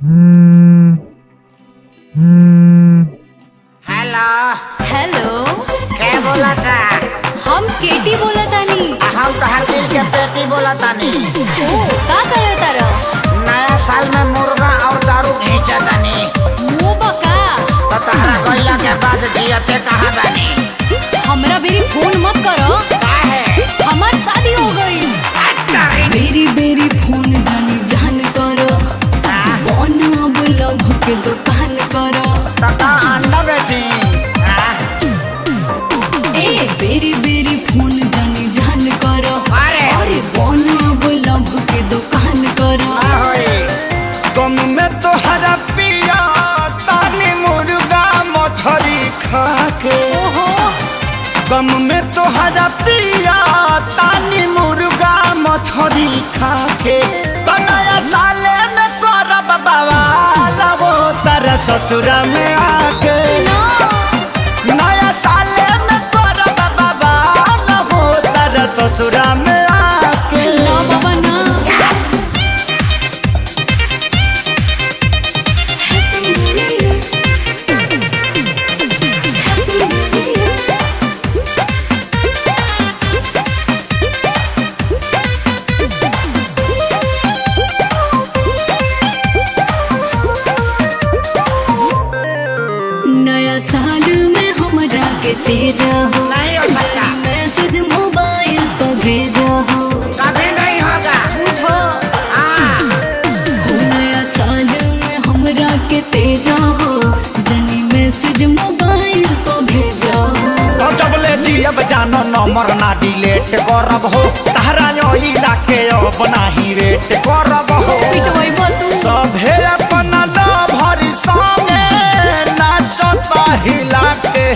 Hello hello, के बोला था? हम केटी बोला तानी। हम तो हर दिल के पेटी बोला तानी। का करे तारा? नया साल में मुर्गा और दारू घींचा तानी। मुंह बका। तो तहरा गइला के बाद जियते कहाँ बानी? हमरा बेरी फोन मत करो। काहे? हमार शादी हो गई। बेरी बेरी फोन जानी जान करो। बन अब लव के दुकान करो। तका अंडा बेची। ए बेरी बेरी फोन जानी जान करो। अरे बन अब लव के दुकान करो। गम में तो हरा पिया तानी मुर्गा मछरी खाके। ओहो, गम में तो हरा पिया तानी मुर्गा मछरी खाके। तो नया साले में करब बवाल वो तारा ससुरा में आके। नया साले में करब बवाल वो तारा ससुरा में आके। ना बाबा ना। नया साल में हमरा के तेजा हो। नहीं हो सकता। मैसेज मोबाइल पर भेजा हो। कभी नहीं होगा। पूछो हाँ। हो नया साल में हमरा के तेजा हो। जनी मैसेज मोबाइल पर भेजा हो। तो जब ले जियब जानो नंबर ना डिलीट करब हो। तहरा इला के अब नाही रेट करब हो। पिटवाई तू। सभे अपना लभरी संगे नाचता हिला के।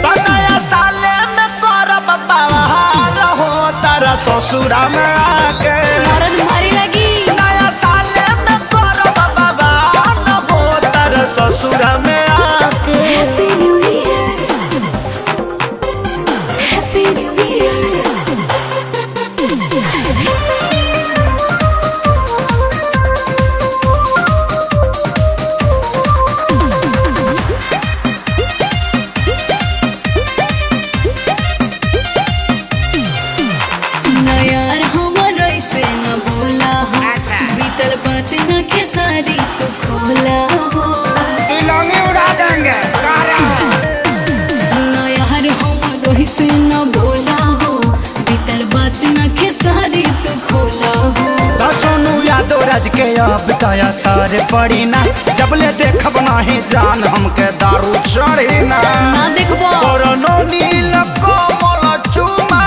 तो नया साले में करब बवाल हो तारा ससुरा में आके। मरद मारी लगी। नया साले में करब बवाल हो तारा ससुरा में आके। Happy new year, happy new year. सुना यार हमर ऐसे न बोला हो। अच्छा। बीतल बात न खेसारी तू खोला हो। तिलौनी उड़ा देंगे। कह रहा है। सुना यार हमर ऐसे न बोला हो। बीतल बात न खेसारी तू खोला हो। तो सोनू यादव राज के अब दया सारे पड़ी ना। जब ले देखब नाही जान हमके दारू चढ़ी ना। ना देखबो। कोरोनो नील कोमल चुमा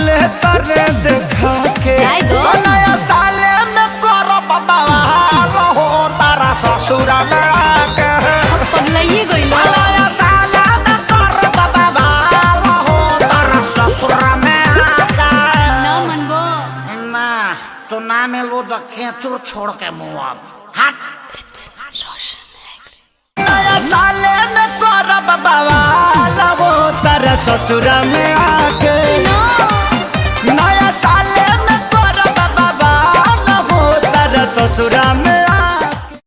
ले तरे देखा के। जाय दो। तो नया साले में करब बवाल हो तारा ससुरा में आके। पगलाइए गइलो। नया साले में करब बवाल हो तारा ससुरा में आके। ना मनबो। ना तो ना मिलो तो खेचू छोड़ के मुँह अब हट। नया साले में करब बवाल हो तारा ससुरा में आके। नया साले में करब बवाल हो तारा ससुरा